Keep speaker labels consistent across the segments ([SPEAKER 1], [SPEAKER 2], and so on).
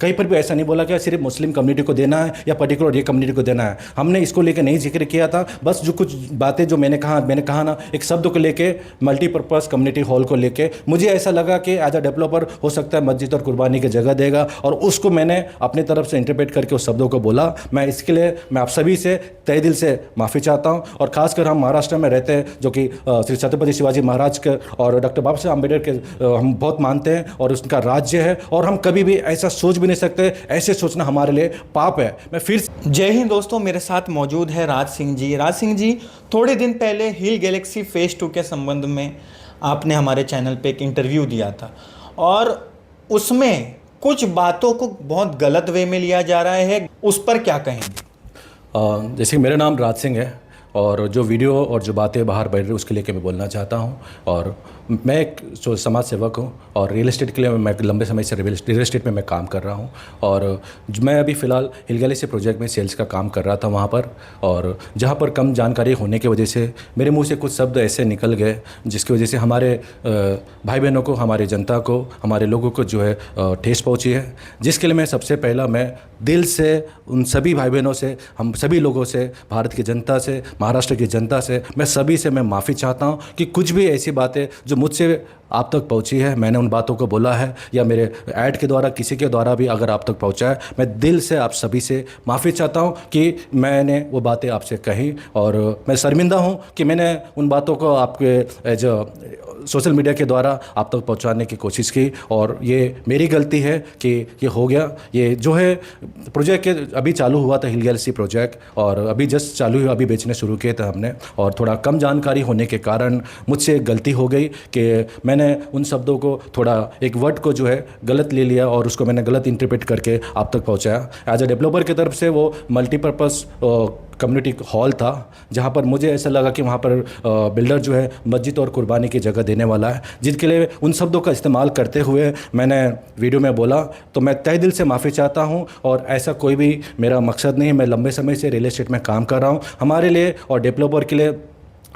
[SPEAKER 1] कहीं पर भी ऐसा नहीं बोला कि सिर्फ मुस्लिम कम्युनिटी को देना है या पर्टिकुलर ये कम्युनिटी को देना है। हमने इसको लेकर नहीं जिक्र किया था, बस जो कुछ बातें जो मैंने कहा ना, एक शब्द को लेके मल्टीपर्पज़ कम्युनिटी हॉल को लेके मुझे ऐसा लगा कि एज अ डेवलपर हो सकता है मस्जिद और कुर्बानी की जगह देगा, और उसको मैंने अपनी तरफ से इंटरप्रेट करके उस शब्दों को बोला। मैं इसके लिए मैं आप सभी से तहे दिल से माफ़ी चाहता हूँ। और ख़ासकर हम महाराष्ट्र में रहते हैं, जो कि श्री छत्रपति शिवाजी महाराज के और डॉक्टर बाबा साहब अम्बेडकर के हम बहुत मानते हैं, और उसका राज्य है, और हम कभी भी ऐसा सोच भी नहीं सकते। ऐसे सोचना हमारे लिए पाप है। मैं फिर
[SPEAKER 2] जय हिंद दोस्तों, मेरे साथ मौजूद है राज सिंह जी। राज सिंह जी, थोड़े दिन पहले हिल गैलेक्सी फेज़ 2 के संबंध में आपने हमारे चैनल पे एक इंटरव्यू दिया था, और उसमें कुछ बातों को बहुत गलत वे में लिया जा रहा है, उस पर क्या कहेंगे?
[SPEAKER 1] जैसे मेरा नाम राज सिंह है, और जो वीडियो और जो बातें बाहर बढ़ रही उसके लेके मैं बोलना चाहता हूं। और मैं एक जो समाज सेवक हूं, और रियल एस्टेट के लिए मैं लंबे समय से रियल एस्टेट में मैं काम कर रहा हूं। और मैं अभी फ़िलहाल हिल गैलेक्सी प्रोजेक्ट में सेल्स का काम कर रहा था वहां पर, और जहां पर कम जानकारी होने की वजह से मेरे मुंह से कुछ शब्द ऐसे निकल गए जिसकी वजह से हमारे भाई बहनों को, हमारे जनता को, हमारे लोगों को जो है ठेस पहुँची है। जिसके लिए मैं सबसे पहला मैं दिल से उन सभी भाई बहनों से, हम सभी लोगों से, भारत की जनता से, महाराष्ट्र की जनता से, मैं सभी से मैं माफ़ी चाहता हूं कि कुछ भी ऐसी बातें जो मुझसे आप तक पहुंची है, मैंने उन बातों को बोला है, या मेरे ऐड के द्वारा किसी के द्वारा भी अगर आप तक पहुंचा है, मैं दिल से आप सभी से माफ़ी चाहता हूं कि मैंने वो बातें आपसे कही। और मैं शर्मिंदा हूं कि मैंने उन बातों को आपके जो सोशल मीडिया के द्वारा आप तक पहुंचाने की कोशिश की, और ये मेरी गलती है कि ये हो गया। ये जो है प्रोजेक्ट के अभी चालू हुआ था हिल गैलेक्सी प्रोजेक्ट, और अभी जस्ट चालू हुआ, अभी बेचने शुरू किए थे हमने, और थोड़ा कम जानकारी होने के कारण मुझसे गलती हो गई कि मैंने उन शब्दों को थोड़ा एक वर्ड को जो है गलत ले लिया, और उसको मैंने गलत इंटरप्रेट करके आप तक पहुंचाया। एज अ डेवलपर की तरफ से वो मल्टीपर्पज़ कम्युनिटी हॉल था, जहाँ पर मुझे ऐसा लगा कि वहाँ पर बिल्डर जो है मस्जिद और कुर्बानी की जगह देने वाला है, जिसके लिए उन शब्दों का इस्तेमाल करते हुए मैंने वीडियो में बोला। तो मैं तहे दिल से माफ़ी चाहता हूँ, और ऐसा कोई भी मेरा मकसद नहीं है। मैं लंबे समय से रियल एस्टेट में काम कर रहा हूँ। हमारे लिए और डेवलपर के लिए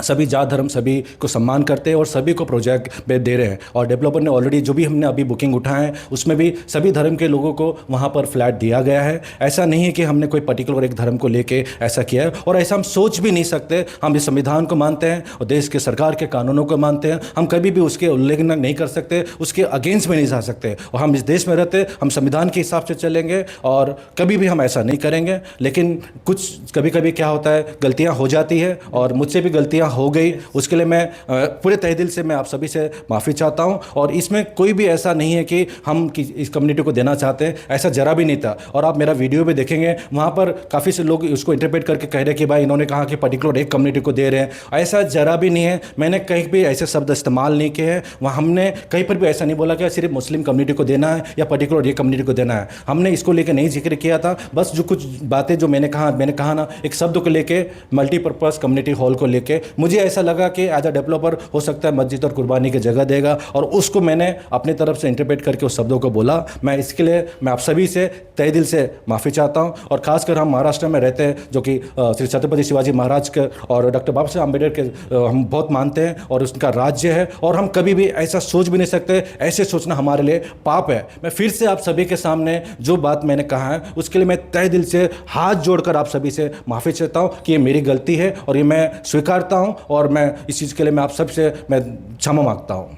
[SPEAKER 1] सभी जात धर्म सभी को सम्मान करते हैं, और सभी को प्रोजेक्ट पे दे रहे हैं। और डेवलपर ने ऑलरेडी जो भी हमने अभी बुकिंग उठाए हैं उसमें भी सभी धर्म के लोगों को वहाँ पर फ्लैट दिया गया है। ऐसा नहीं है कि हमने कोई पर्टिकुलर एक धर्म को लेके ऐसा किया है, और ऐसा हम सोच भी नहीं सकते। हम इस संविधान को मानते हैं और देश के सरकार के कानूनों को मानते हैं। हम कभी भी उसके उल्लंघन नहीं कर सकते, उसके अगेंस्ट में नहीं जा सकते। और हम इस देश में रहते, हम संविधान के हिसाब से चलेंगे, और कभी भी हम ऐसा नहीं करेंगे। लेकिन कुछ कभी कभी क्या होता है, गलतियाँ हो जाती है, और मुझसे भी गलतियाँ हो गई। उसके लिए मैं पूरे तहे दिल से मैं आप सभी से माफ़ी चाहता हूं। और इसमें कोई भी ऐसा नहीं है कि हम इस कम्युनिटी को देना चाहते हैं, ऐसा जरा भी नहीं था। और आप मेरा वीडियो भी देखेंगे, वहां पर काफ़ी से लोग उसको इंटरप्रेट करके कह रहे हैं कि भाई इन्होंने कहा कि पर्टिकुलर एक कम्युनिटी को दे रहे हैं। ऐसा जरा भी नहीं है। मैंने कहीं भी ऐसे शब्द इस्तेमाल नहीं किए हैं। वहाँ हमने कहीं पर भी ऐसा नहीं बोला कि सिर्फ मुस्लिम कम्युनिटी को देना है या पर्टिकुलर ये कम्युनिटी को देना है। हमने इसको लेकर नहीं जिक्र किया था, बस जो कुछ बातें जो मैंने कहा ना, एक शब्द को लेके मल्टीपर्पज़ कम्युनिटी हॉल को लेके मुझे ऐसा लगा कि एज अ डेवलपर हो सकता है मस्जिद और कुर्बानी की जगह देगा, और उसको मैंने अपनी तरफ से इंटरप्रेट करके उस शब्दों को बोला। मैं इसके लिए मैं आप सभी से तहे दिल से माफ़ी चाहता हूं। और ख़ासकर हम महाराष्ट्र में रहते हैं, जो कि श्री छत्रपति शिवाजी महाराज के और डॉक्टर बाबा साहब अम्बेडकर के हम बहुत मानते हैं, और उसका राज्य है, और हम कभी भी ऐसा सोच भी नहीं सकते। ऐसे सोचना हमारे लिए पाप है। मैं फिर से आप सभी के सामने जो बात मैंने कहा है उसके लिए मैं तहे दिल से हाथ जोड़कर आप सभी से माफ़ी चाहता हूँ कि ये मेरी गलती है, और ये मैं स्वीकारता हूँ, और मैं इस चीज़ के लिए मैं आप सबसे मैं क्षमा मांगता हूँ।